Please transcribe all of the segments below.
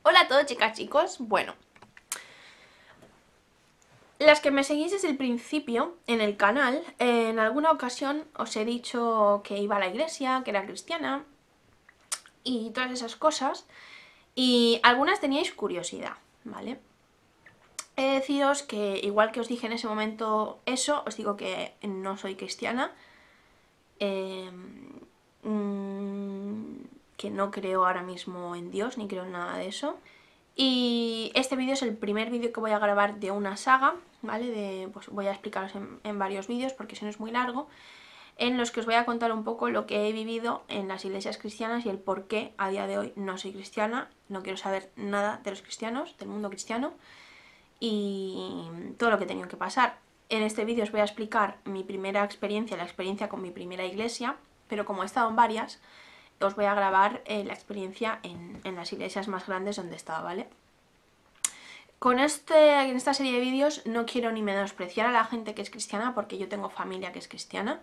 Hola a todos, chicas, chicos. Bueno, las que me seguís desde el principio en el canal, en alguna ocasión os he dicho que iba a la iglesia, que era cristiana y todas esas cosas, y algunas teníais curiosidad, ¿vale? He de deciros que, igual que os dije en ese momento eso, os digo que no soy cristiana, eh, que no creo ahora mismo en Dios, ni creo en nada de eso. Y este vídeo es el primer vídeo que voy a grabar de una saga, ¿vale? Pues voy a explicaros en varios vídeos porque si no es muy largo, en los que os voy a contar un poco lo que he vivido en las iglesias cristianas y el por qué a día de hoy no soy cristiana, no quiero saber nada de los cristianos, del mundo cristiano y todo lo que he tenido que pasar. En este vídeo os voy a explicar mi primera experiencia, la experiencia con mi primera iglesia, pero como he estado en varias, os voy a grabar la experiencia en las iglesias más grandes donde he estado, ¿vale? En esta serie de vídeos no quiero ni menospreciar a la gente que es cristiana, porque yo tengo familia que es cristiana,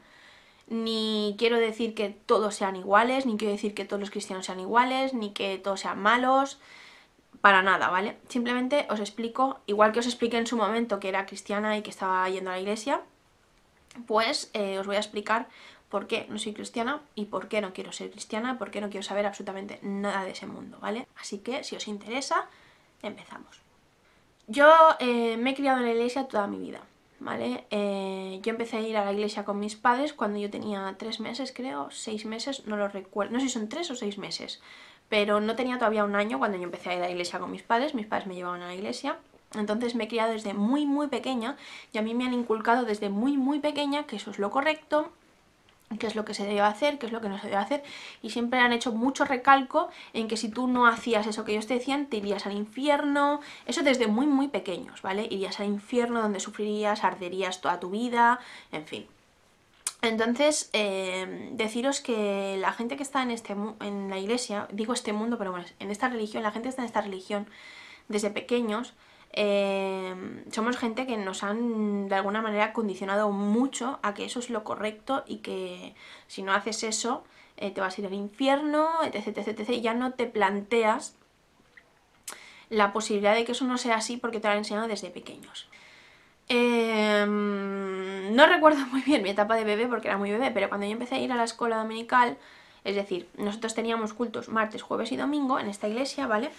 ni quiero decir que todos sean iguales, ni quiero decir que todos los cristianos sean iguales, ni que todos sean malos, para nada, ¿vale? Simplemente os explico, igual que os expliqué en su momento que era cristiana y que estaba yendo a la iglesia, pues os voy a explicar por qué no soy cristiana y por qué no quiero ser cristiana, por qué no quiero saber absolutamente nada de ese mundo, ¿vale? Así que, si os interesa, empezamos. Yo me he criado en la iglesia toda mi vida, ¿vale? Yo empecé a ir a la iglesia con mis padres cuando yo tenía 3 meses, creo, 6 meses, no lo recuerdo, no sé si son 3 o 6 meses, pero no tenía todavía un año cuando yo empecé a ir a la iglesia con mis padres me llevaban a la iglesia, entonces me he criado desde muy muy pequeña y a mí me han inculcado desde muy muy pequeña que eso es lo correcto, qué es lo que se debe hacer, qué es lo que no se debe hacer, y siempre han hecho mucho recalco en que si tú no hacías eso que ellos te decían, te irías al infierno, eso desde muy muy pequeños, ¿vale? Irías al infierno donde sufrirías, arderías toda tu vida, en fin. Entonces, deciros que la gente que está en la iglesia, digo este mundo, pero bueno, en esta religión, la gente que está en esta religión desde pequeños, somos gente que nos han de alguna manera condicionado mucho a que eso es lo correcto y que si no haces eso te vas a ir al infierno, etc, etc, etc, y ya no te planteas la posibilidad de que eso no sea así porque te lo han enseñado desde pequeños. No recuerdo muy bien mi etapa de bebé porque era muy bebé, pero cuando yo empecé a ir a la escuela dominical, es decir, nosotros teníamos cultos martes, jueves y domingo en esta iglesia, ¿vale?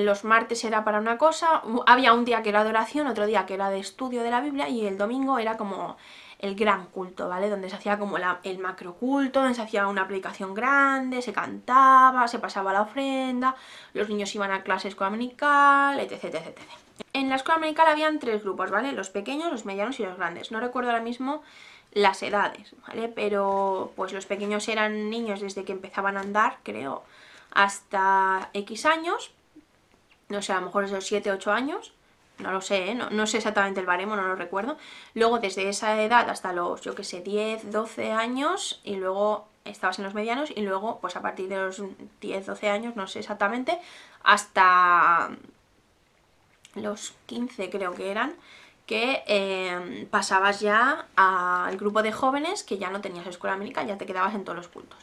Los martes era para una cosa, había un día que era de oración, otro día que era de estudio de la Biblia y el domingo era como el gran culto, ¿vale? Donde se hacía como el macro culto, donde se hacía una predicación grande, se cantaba, se pasaba la ofrenda, los niños iban a clase escuela dominical, etc, etc, etc. En la escuela dominical habían 3 grupos, ¿vale? Los pequeños, los medianos y los grandes. No recuerdo ahora mismo las edades, ¿vale? Pero pues los pequeños eran niños desde que empezaban a andar, creo, hasta X años. No sé, a lo mejor esos 7, 8 años, no lo sé, ¿eh? No sé exactamente el baremo, no lo recuerdo. Luego desde esa edad hasta los, yo que sé, 10, 12 años y luego estabas en los medianos y luego pues a partir de los 10, 12 años, no sé exactamente, hasta los 15 creo que eran, que pasabas ya al grupo de jóvenes que ya no tenías escuela dominical, ya te quedabas en todos los cultos.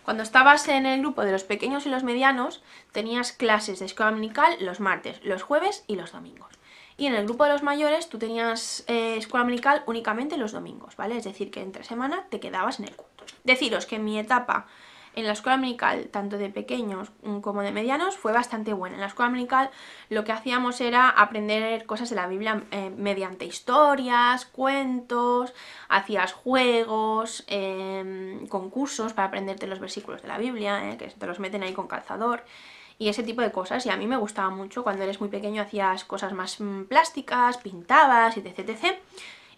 Cuando estabas en el grupo de los pequeños y los medianos, tenías clases de escuela dominical los martes, los jueves y los domingos. Y en el grupo de los mayores tú tenías escuela dominical únicamente los domingos, ¿vale? Es decir, que entre semana te quedabas en el culto. Deciros que mi etapa en la escuela dominical, tanto de pequeños como de medianos, fue bastante buena. En la escuela dominical lo que hacíamos era aprender cosas de la Biblia mediante historias, cuentos, hacías juegos, concursos para aprenderte los versículos de la Biblia, que te los meten ahí con calzador y ese tipo de cosas, y a mí me gustaba mucho. Cuando eres muy pequeño hacías cosas más plásticas, pintabas, etc, etc.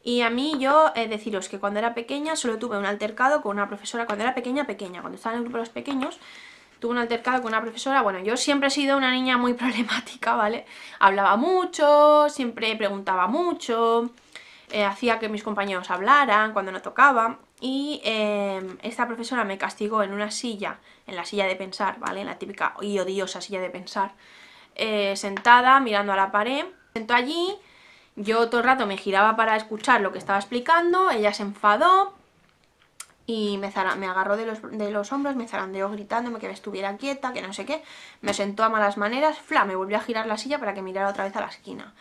Y a mí yo deciros que cuando era pequeña solo tuve un altercado con una profesora, cuando era pequeña, cuando estaba en el grupo de los pequeños, tuve un altercado con una profesora. Bueno, yo siempre he sido una niña muy problemática, ¿vale? Hablaba mucho, siempre preguntaba mucho, hacía que mis compañeros hablaran cuando no tocaba, y esta profesora me castigó en una silla, en la silla de pensar, ¿vale? En la típica y odiosa silla de pensar, sentada mirando a la pared. Sentó allí, yo todo el rato me giraba para escuchar lo que estaba explicando, ella se enfadó y me agarró de los hombros, me zarandeó gritándome que me estuviera quieta, que no sé qué, me sentó a malas maneras, me volvió a girar la silla para que mirara otra vez a la esquina.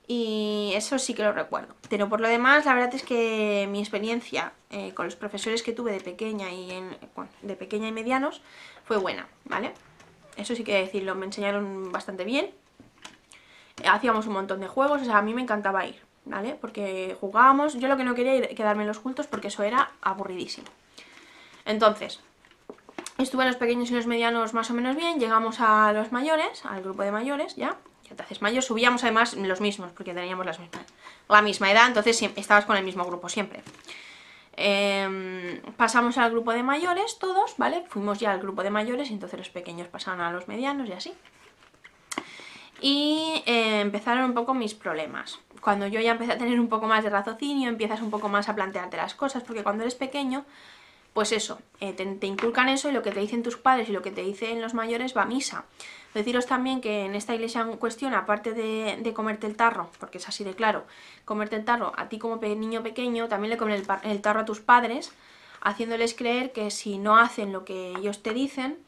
Y eso sí que lo recuerdo. Pero por lo demás, la verdad es que mi experiencia con los profesores que tuve de pequeña de pequeña y medianos fue buena, ¿vale? Eso sí que decirlo, me enseñaron bastante bien. Hacíamos un montón de juegos, o sea, a mí me encantaba ir, ¿vale? Porque jugábamos, yo lo que no quería era quedarme en los cultos porque eso era aburridísimo. Entonces, estuve en los pequeños y los medianos más o menos bien, llegamos a los mayores, al grupo de mayores, ya te haces mayor, subíamos además los mismos, porque teníamos la misma edad, entonces estabas con el mismo grupo siempre. Pasamos al grupo de mayores todos, ¿vale? Fuimos ya al grupo de mayores y entonces los pequeños pasaron a los medianos y así. Y empezaron un poco mis problemas. Cuando yo ya empecé a tener un poco más de raciocinio, empiezas un poco más a plantearte las cosas, porque cuando eres pequeño, pues eso, te inculcan eso y lo que te dicen tus padres y lo que te dicen los mayores va a misa. Deciros también que en esta iglesia en cuestión, aparte de comerte el tarro, porque es así de claro, comerte el tarro a ti como niño pequeño, también le comen el tarro a tus padres, haciéndoles creer que si no hacen lo que ellos te dicen,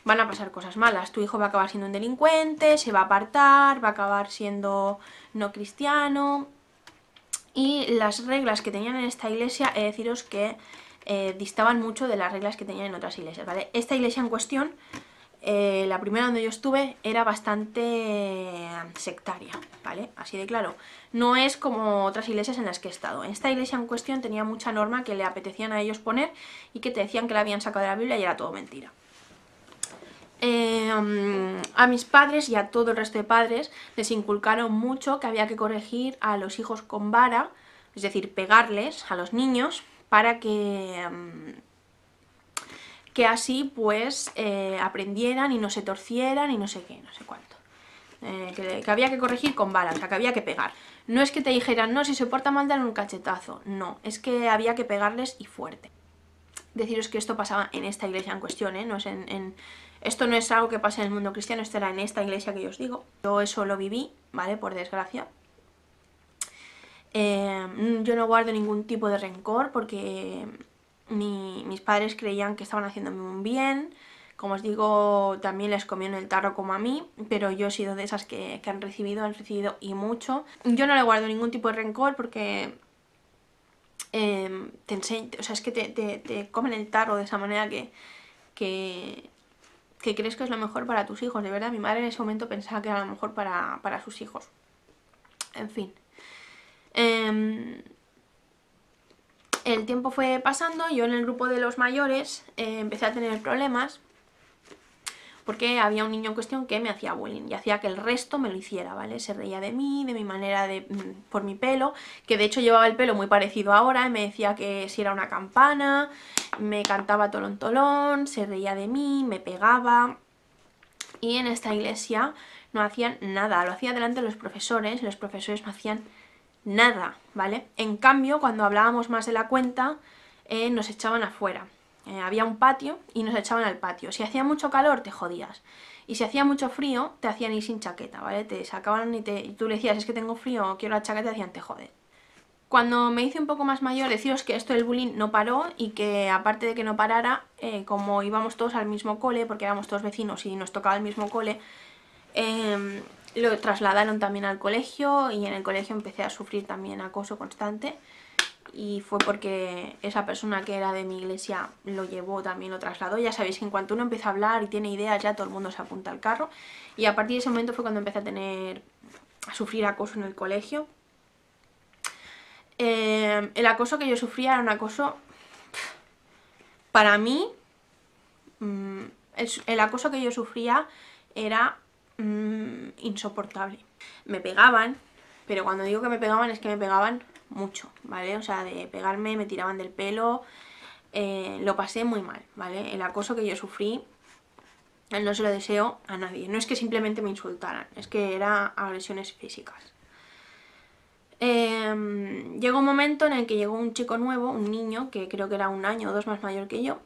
van a pasar cosas malas. Tu hijo va a acabar siendo un delincuente, se va a apartar, va a acabar siendo no cristiano. Y las reglas que tenían en esta iglesia, he de deciros que distaban mucho de las reglas que tenían en otras iglesias, ¿vale? Esta iglesia en cuestión, la primera donde yo estuve, era bastante sectaria, ¿vale? Así de claro. No es como otras iglesias en las que he estado. En esta iglesia en cuestión tenía mucha norma que le apetecían a ellos poner y que te decían que la habían sacado de la Biblia y era todo mentira. A mis padres y a todo el resto de padres les inculcaron mucho que había que corregir a los hijos con vara, es decir, pegarles a los niños para que así pues aprendieran y no se torcieran y no sé qué, no sé cuánto. Que había que corregir con vara, o sea, que había que pegar. No es que te dijeran, no, si se porta mal dan un cachetazo, no, es que había que pegarles y fuerte. Deciros que esto pasaba en esta iglesia en cuestión, no es esto no es algo que pasa en el mundo cristiano, esto era en esta iglesia que yo os digo. Yo eso lo viví, ¿vale? Por desgracia. Yo no guardo ningún tipo de rencor porque mis padres creían que estaban haciéndome un bien. Como os digo, también les comieron el tarro como a mí, pero yo he sido de esas que han recibido y mucho. Yo no le guardo ningún tipo de rencor porque te enseño, o sea, es que te comen el tarro de esa manera que crees que es lo mejor para tus hijos. De verdad, mi madre en ese momento pensaba que era lo mejor para sus hijos. En fin. El tiempo fue pasando, yo en el grupo de los mayores empecé a tener problemas porque había un niño en cuestión que me hacía bullying y hacía que el resto me lo hiciera, ¿vale? Se reía de mí, de mi manera por mi pelo, que de hecho llevaba el pelo muy parecido ahora, y me decía que si era una campana, me cantaba tolón tolón, se reía de mí, me pegaba. Y en esta iglesia no hacían nada, lo hacía delante de los profesores no hacían nada, ¿vale? En cambio, cuando hablábamos más de la cuenta, nos echaban afuera. Había un patio y nos echaban al patio. Si hacía mucho calor, te jodías. Y si hacía mucho frío, te hacían ir sin chaqueta, ¿vale? Te sacaban y tú le decías, es que tengo frío, quiero la chaqueta, te decían, te jodes. Cuando me hice un poco más mayor, deciros que esto del bullying no paró y que aparte de que no parara, como íbamos todos al mismo cole, porque éramos todos vecinos y nos tocaba el mismo cole, lo trasladaron también al colegio y en el colegio empecé a sufrir también acoso constante. Y fue porque esa persona que era de mi iglesia lo llevó, también lo trasladó. Ya sabéis que en cuanto uno empieza a hablar y tiene ideas, ya todo el mundo se apunta al carro. Y a partir de ese momento fue cuando empecé a sufrir acoso en el colegio. El acoso que yo sufría era un acoso, para mí, el acoso que yo sufría era insoportable. Me pegaban, pero cuando digo que me pegaban es que me pegaban mucho, ¿vale? O sea, de pegarme, me tiraban del pelo, lo pasé muy mal, ¿vale? El acoso que yo sufrí no se lo deseo a nadie. No es que simplemente me insultaran, es que eran agresiones físicas. Llegó un momento en el que llegó un chico nuevo, un niño, que creo que era 1 año o 2 más mayor que yo,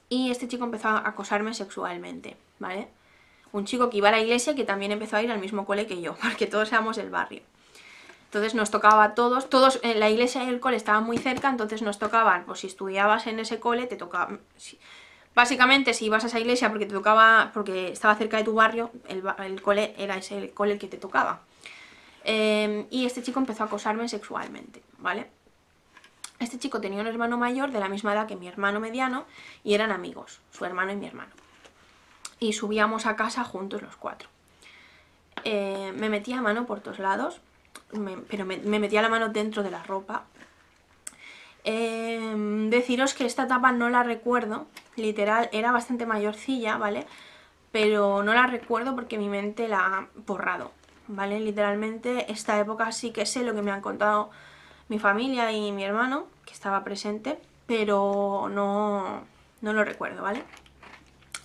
y este chico empezó a acosarme sexualmente, ¿vale? Un chico que iba a la iglesia y que también empezó a ir al mismo cole que yo, porque todos éramos del barrio. Entonces nos tocaba a todos, la iglesia y el cole estaban muy cerca, entonces nos tocaban, pues si estudiabas en ese cole, te tocaba... Básicamente, si ibas a esa iglesia porque te tocaba, porque estaba cerca de tu barrio, el cole era ese el cole el que te tocaba. Y este chico empezó a acosarme sexualmente, ¿vale? Este chico tenía un hermano mayor de la misma edad que mi hermano mediano y eran amigos, su hermano y mi hermano. Y subíamos a casa juntos los 4. Me metía la mano por todos lados, pero me metía la mano dentro de la ropa. Deciros que esta etapa no la recuerdo, literal, era bastante mayorcilla, ¿vale? Pero no la recuerdo porque mi mente la ha borrado, ¿vale? Literalmente esta época sí que sé lo que me han contado mi familia y mi hermano, que estaba presente, pero no lo recuerdo, ¿vale?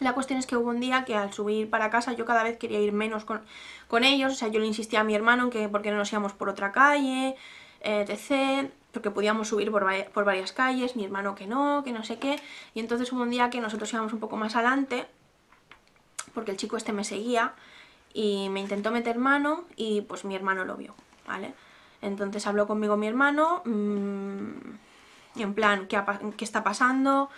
La cuestión es que hubo un día que al subir para casa yo cada vez quería ir menos con ellos, o sea, yo le insistía a mi hermano en que por qué no nos íbamos por otra calle, etc., porque podíamos subir por varias calles, mi hermano que no sé qué, y entonces hubo un día que nosotros íbamos un poco más adelante, porque el chico este me seguía, y me intentó meter mano, y pues mi hermano lo vio, ¿vale? Entonces habló conmigo mi hermano, en plan, ¿qué está pasando?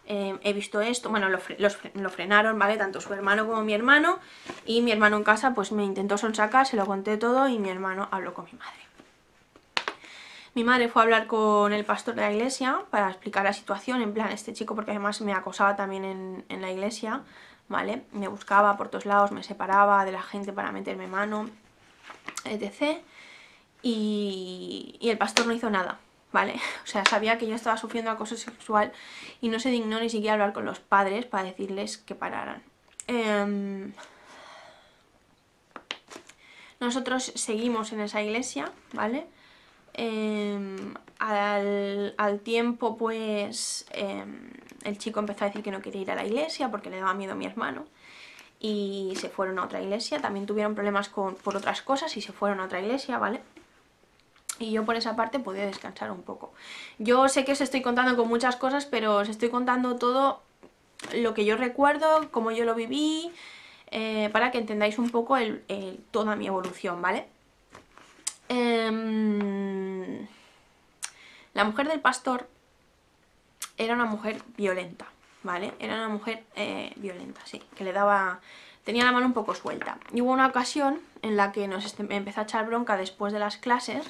He visto esto, bueno, lo frenaron, ¿vale? Tanto su hermano como mi hermano, y mi hermano en casa pues me intentó sonsacar, se lo conté todo y mi hermano habló con mi madre. Mi madre fue a hablar con el pastor de la iglesia para explicar la situación, en plan, este chico, porque además me acosaba también en la iglesia, ¿vale? Me buscaba por todos lados, me separaba de la gente para meterme mano, etc. Y el pastor no hizo nada, ¿vale? O sea, sabía que yo estaba sufriendo acoso sexual y no se dignó ni siquiera hablar con los padres para decirles que pararan. Nosotros seguimos en esa iglesia, ¿vale? Al tiempo, pues, el chico empezó a decir que no quería ir a la iglesia porque le daba miedo a mi hermano. Y se fueron a otra iglesia, también tuvieron problemas por otras cosas y se fueron a otra iglesia, ¿vale? Y yo por esa parte podía descansar un poco. Yo sé que os estoy contando con muchas cosas, pero os estoy contando todo lo que yo recuerdo, cómo yo lo viví, para que entendáis un poco toda mi evolución, ¿vale? La mujer del pastor era una mujer violenta, ¿vale? Era una mujer violenta, sí, que tenía la mano un poco suelta. Y hubo una ocasión en la que me empezó a echar bronca después de las clases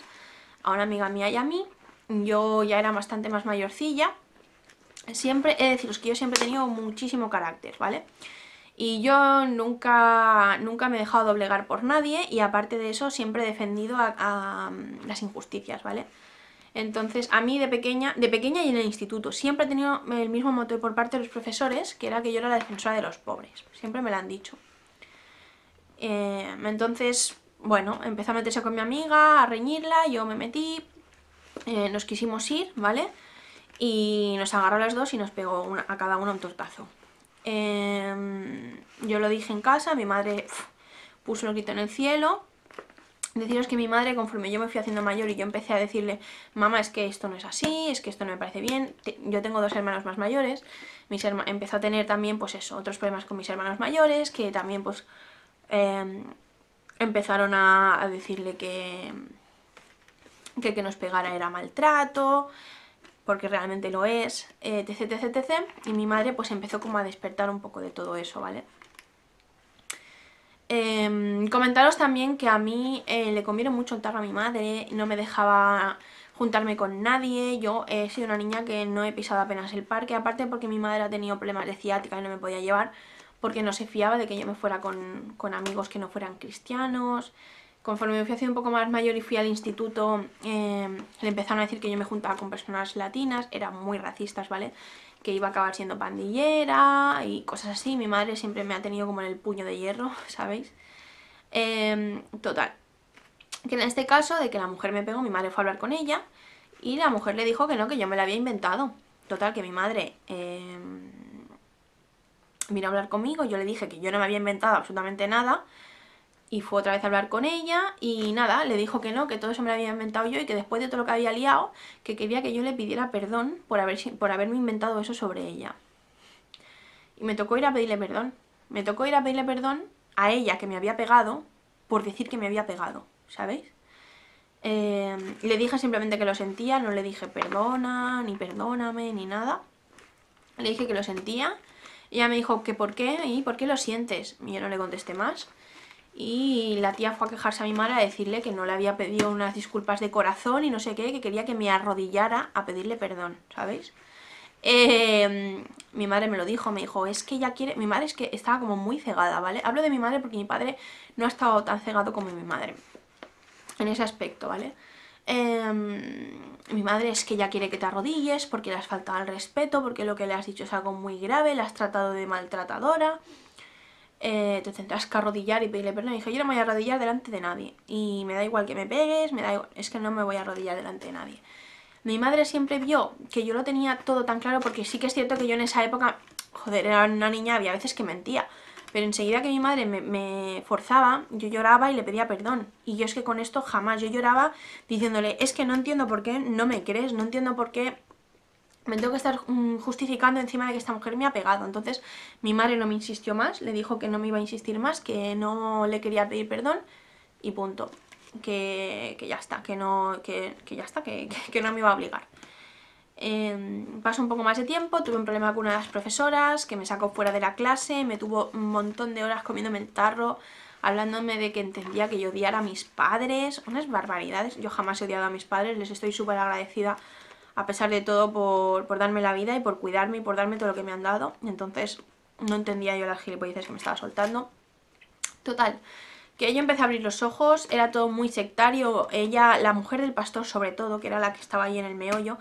a una amiga mía y a mí. Yo ya era bastante más mayorcilla. Siempre, he de deciros que yo siempre he tenido muchísimo carácter, ¿vale? Y yo nunca me he dejado doblegar por nadie y aparte de eso siempre he defendido a las injusticias, ¿vale? Entonces a mí de pequeña y en el instituto siempre he tenido el mismo mote por parte de los profesores, que era que yo era la defensora de los pobres, siempre me lo han dicho. Entonces, bueno, empezó a meterse con mi amiga, a reñirla, yo me metí, nos quisimos ir, ¿vale? Y nos agarró a las dos y nos pegó a cada una un tortazo. Yo lo dije en casa, mi madre puso el grito en el cielo. Deciros que mi madre, conforme yo me fui haciendo mayor y yo empecé a decirle, mamá, es que esto no es así, es que esto no me parece bien. Yo tengo 2 hermanos más mayores, empezó a tener también, pues eso, otros problemas con mis hermanos mayores, que también, pues, empezaron a decirle que nos pegara era maltrato, porque realmente lo es, etc, etc, etc. Y mi madre, pues, empezó como a despertar un poco de todo eso, ¿vale? Comentaros también que a mí le conviene mucho el tarro a mi madre, no me dejaba juntarme con nadie. Yo he sido una niña que no he pisado apenas el parque, aparte porque mi madre ha tenido problemas de ciática y no me podía llevar porque no se fiaba de que yo me fuera con amigos que no fueran cristianos. Conforme me fui haciendo un poco más mayor y fui al instituto, le empezaron a decir que yo me juntaba con personas latinas, eran muy racistas, ¿vale? Que iba a acabar siendo pandillera y cosas así. Mi madre siempre me ha tenido como en el puño de hierro, ¿sabéis? Total, que en este caso de que la mujer me pegó, mi madre fue a hablar con ella y la mujer le dijo que no, que yo me la había inventado. Total, que mi madre vino a hablar conmigo, yo le dije que yo no me había inventado absolutamente nada y fue otra vez a hablar con ella y nada, le dijo que no, que todo eso me lo había inventado yo y que después de todo lo que había liado, que quería que yo le pidiera perdón por haberme inventado eso sobre ella. Y me tocó ir a pedirle perdón. Me tocó ir a pedirle perdón a ella, que me había pegado, por decir que me había pegado, ¿sabéis? Le dije simplemente que lo sentía, no le dije perdona, ni perdóname, ni nada. Le dije que lo sentía. Y ella me dijo que por qué, y por qué lo sientes. Y yo no le contesté más. Y la tía fue a quejarse a mi madre, a decirle que no le había pedido unas disculpas de corazón y no sé qué, que quería que me arrodillara a pedirle perdón, ¿sabéis? Mi madre me lo dijo, me dijo, es que ella quiere... Mi madre es que estaba como muy cegada, ¿vale? Hablo de mi madre porque mi padre no ha estado tan cegado como mi madre en ese aspecto, ¿vale? Mi madre es que ella quiere que te arrodilles porque le has faltado al respeto, porque lo que le has dicho es algo muy grave, la has tratado de maltratadora, te tendrás que arrodillar y pedirle perdón. Y dije, yo no me voy a arrodillar delante de nadie, y me da igual que me pegues, me da igual, es que no me voy a arrodillar delante de nadie. Mi madre siempre vio que yo lo tenía todo tan claro, porque sí que es cierto que yo en esa época, joder, era una niña, había veces que mentía, pero enseguida que mi madre me forzaba, yo lloraba y le pedía perdón. Y yo es que con esto jamás, yo lloraba diciéndole, es que no entiendo por qué no me crees, no entiendo por qué me tengo que estar justificando encima de que esta mujer me ha pegado. Entonces mi madre no me insistió más, le dijo que no me iba a insistir más, que no le quería pedir perdón y punto. Que ya está, que no me iba a obligar. Pasó un poco más de tiempo, tuve un problema con una de las profesoras que me sacó fuera de la clase, me tuvo un montón de horas comiéndome el tarro, hablándome de que entendía que yo odiara a mis padres, unas barbaridades. Yo jamás he odiado a mis padres, les estoy súper agradecida a pesar de todo por darme la vida y por cuidarme y por darme todo lo que me han dado. Entonces no entendía yo las gilipolleces que me estaba soltando. Total, que yo empecé a abrir los ojos, era todo muy sectario. Ella, la mujer del pastor sobre todo, que era la que estaba ahí en el meollo,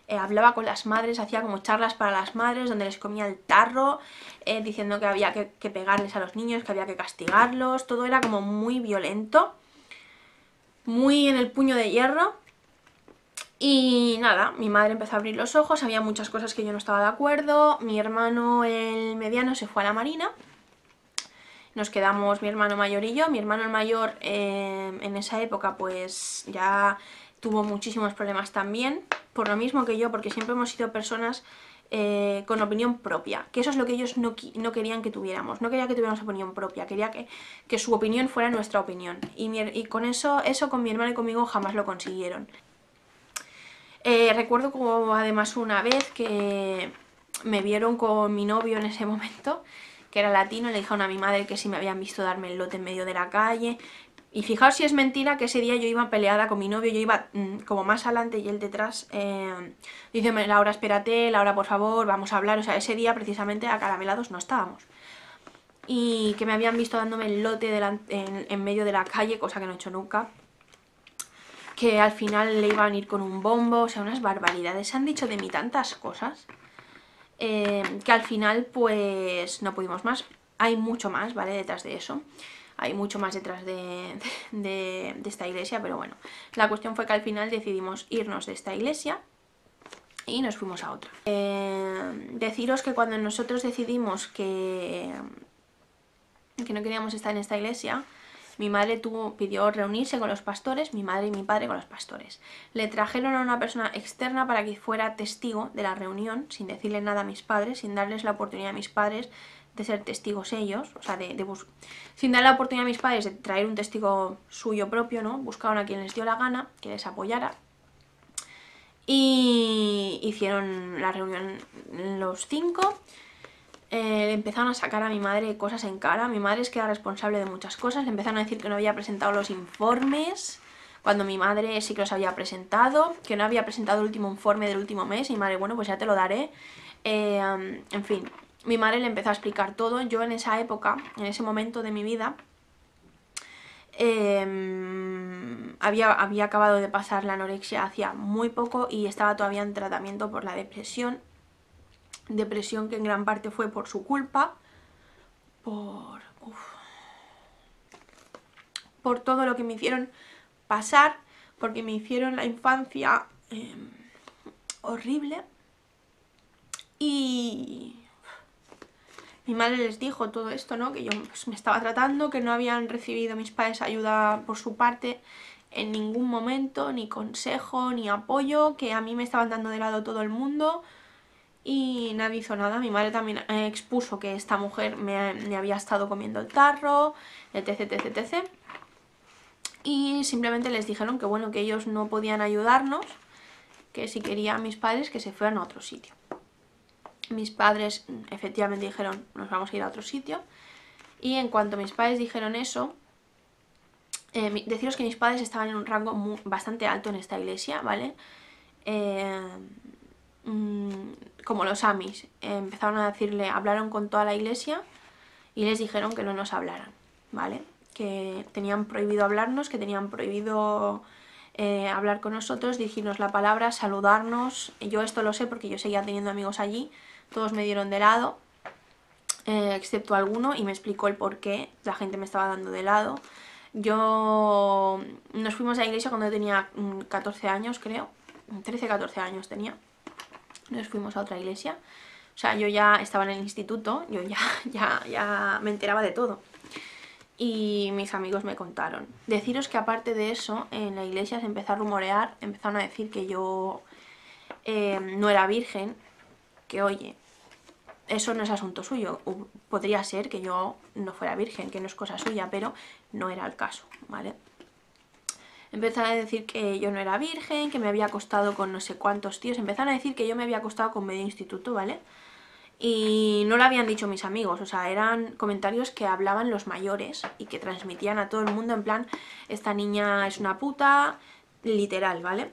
hablaba con las madres, hacía como charlas para las madres donde les comía el tarro, diciendo que había que pegarles a los niños, que había que castigarlos. Todo era como muy violento, muy en el puño de hierro. Y nada, mi madre empezó a abrir los ojos, había muchas cosas que yo no estaba de acuerdo. Mi hermano, el mediano, se fue a la marina. Nos quedamos mi hermano mayor y yo. Mi hermano el mayor en esa época pues ya tuvo muchísimos problemas también, por lo mismo que yo, porque siempre hemos sido personas con opinión propia, que eso es lo que ellos no querían que tuviéramos. No quería que tuviéramos opinión propia, quería que su opinión fuera nuestra opinión. Y con eso con mi hermano y conmigo jamás lo consiguieron. Recuerdo como además una vez que me vieron con mi novio en ese momento, que era latino, le dijeron a mi madre que si me habían visto darme el lote en medio de la calle. Y fijaos si es mentira que ese día yo iba peleada con mi novio, yo iba como más adelante y él detrás, diciéndome, Laura, espérate, Laura, por favor, vamos a hablar. O sea, ese día precisamente acaramelados no estábamos. Y que me habían visto dándome el lote en medio de la calle, cosa que no he hecho nunca. Que al final le iban a ir con un bombo, o sea, unas barbaridades. Se han dicho de mí tantas cosas que al final pues no pudimos más. Hay mucho más, ¿vale? Detrás de eso. Hay mucho más detrás de esta iglesia, pero bueno. La cuestión fue que al final decidimos irnos de esta iglesia y nos fuimos a otra. Deciros que cuando nosotros decidimos que no queríamos estar en esta iglesia, mi madre pidió reunirse con los pastores, mi madre y mi padre con los pastores. Le trajeron a una persona externa para que fuera testigo de la reunión, sin decirle nada a mis padres, sin darles la oportunidad a mis padres de ser testigos ellos, o sea, sin dar la oportunidad a mis padres de traer un testigo suyo propio, ¿no? Buscaron a quien les dio la gana, que les apoyara. Y hicieron la reunión los 5. Le empezaron a sacar a mi madre cosas en cara. Mi madre es que era responsable de muchas cosas. Le empezaron a decir que no había presentado los informes, cuando mi madre sí que los había presentado, que no había presentado el último informe del último mes. Y mi madre, bueno, pues ya te lo daré. En fin, mi madre le empezó a explicar todo. Yo en esa época, en ese momento de mi vida, había acabado de pasar la anorexia hacía muy poco y estaba todavía en tratamiento por la depresión. Depresión que en gran parte fue por su culpa, por todo lo que me hicieron pasar, porque me hicieron la infancia horrible. Y mi madre les dijo todo esto, ¿no? Que yo pues, me estaba tratando, que no habían recibido mis padres ayuda por su parte en ningún momento, ni consejo, ni apoyo, que a mí me estaban dando de lado todo el mundo. Y nadie hizo nada. Mi madre también expuso que esta mujer me había estado comiendo el tarro, etc, etc, etc. y simplemente les dijeron que bueno, que ellos no podían ayudarnos, que si querían mis padres que se fueran a otro sitio. Mis padres efectivamente dijeron, nos vamos a ir a otro sitio, y en cuanto mis padres dijeron eso, deciros que mis padres estaban en un rango bastante alto en esta iglesia, ¿vale? Como los amis, empezaron a decirle, hablaron con toda la iglesia y les dijeron que no nos hablaran, ¿vale? Que tenían prohibido hablarnos, que tenían prohibido hablar con nosotros, dirigirnos la palabra, saludarnos. Yo esto lo sé porque yo seguía teniendo amigos allí, todos me dieron de lado, excepto alguno, y me explicó el por qué la gente me estaba dando de lado. Nos fuimos a la iglesia cuando yo tenía 14 años, creo, 13-14 años tenía. Nos fuimos a otra iglesia. O sea, yo ya estaba en el instituto, yo ya me enteraba de todo. Y mis amigos me contaron. Deciros que aparte de eso, en la iglesia se empezó a rumorear, empezaron a decir que yo no era virgen, que oye, eso no es asunto suyo. Podría ser que yo no fuera virgen, que no es cosa suya, pero no era el caso, ¿vale? Empezaron a decir que yo no era virgen, que me había acostado con no sé cuántos tíos. Empezaron a decir que yo me había acostado con medio instituto, ¿vale? Y no lo habían dicho mis amigos, o sea, eran comentarios que hablaban los mayores y que transmitían a todo el mundo en plan, esta niña es una puta, literal, ¿vale?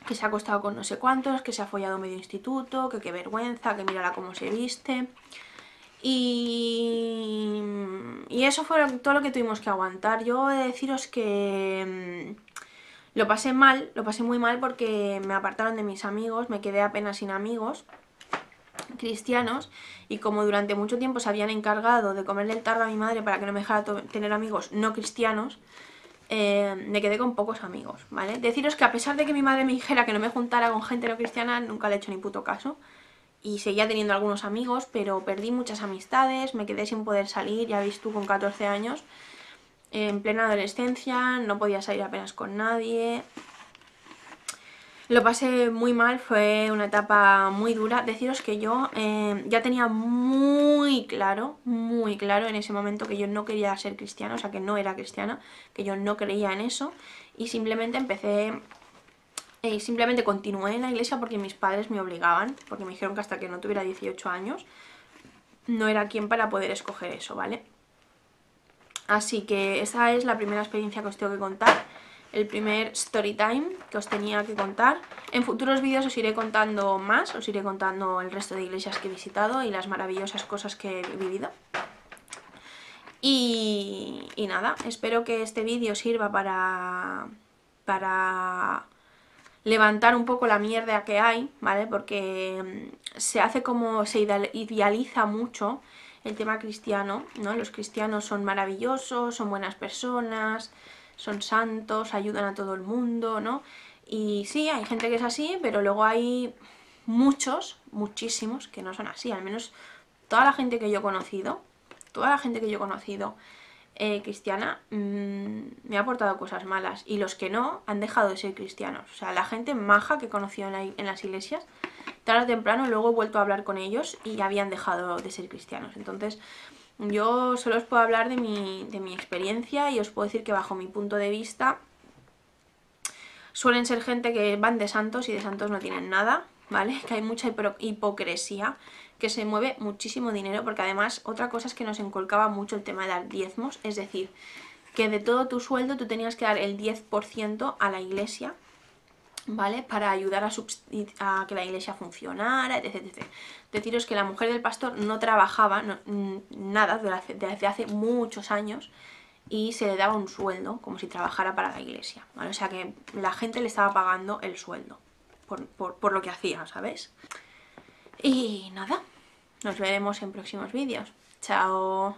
Que se ha acostado con no sé cuántos, que se ha follado medio instituto, que qué vergüenza, que mírala cómo se viste. Y eso fue todo lo que tuvimos que aguantar. Yo he de deciros que lo pasé mal, lo pasé muy mal porque me apartaron de mis amigos, me quedé apenas sin amigos cristianos, y como durante mucho tiempo se habían encargado de comerle el tarro a mi madre para que no me dejara tener amigos no cristianos, me quedé con pocos amigos, ¿vale? Deciros que a pesar de que mi madre me dijera que no me juntara con gente no cristiana, nunca le he hecho ni puto caso. Y seguía teniendo algunos amigos, pero perdí muchas amistades, me quedé sin poder salir, ya ves tú, con 14 años, en plena adolescencia, no podía salir apenas con nadie. Lo pasé muy mal, fue una etapa muy dura. Deciros que yo ya tenía muy claro en ese momento que yo no quería ser cristiana, o sea que no era cristiana, que yo no creía en eso, y simplemente simplemente continué en la iglesia porque mis padres me obligaban, porque me dijeron que hasta que no tuviera 18 años no era quien para poder escoger eso, ¿vale? Así que esa es la primera experiencia que os tengo que contar, el primer story time que os tenía que contar. En futuros vídeos os iré contando más, os iré contando el resto de iglesias que he visitado y las maravillosas cosas que he vivido. Y nada, espero que este vídeo sirva para levantar un poco la mierda que hay, ¿vale? Porque se hace como, se idealiza mucho el tema cristiano, ¿no? Los cristianos son maravillosos, son buenas personas, son santos, ayudan a todo el mundo, ¿no? Y sí, hay gente que es así, pero luego hay muchísimos que no son así. Al menos toda la gente que yo he conocido, cristiana, me ha aportado cosas malas, y los que no han dejado de ser cristianos. O sea, la gente maja que he conocido en las iglesias, tarde o temprano luego he vuelto a hablar con ellos y ya habían dejado de ser cristianos. Entonces yo solo os puedo hablar de mi experiencia, y os puedo decir que bajo mi punto de vista suelen ser gente que van de santos y de santos no tienen nada, ¿vale? Que hay mucha hipocresía, que se mueve muchísimo dinero, porque además otra cosa es que nos inculcaba mucho el tema de dar diezmos, es decir, que de todo tu sueldo tú tenías que dar el 10% a la iglesia, ¿vale? Para ayudar a que la iglesia funcionara, etc. Deciros que la mujer del pastor no trabajaba nada desde hace muchos años, y se le daba un sueldo como si trabajara para la iglesia, ¿vale? O sea que la gente le estaba pagando el sueldo por lo que hacía, ¿sabes? Y nada, nos veremos en próximos vídeos. Chao.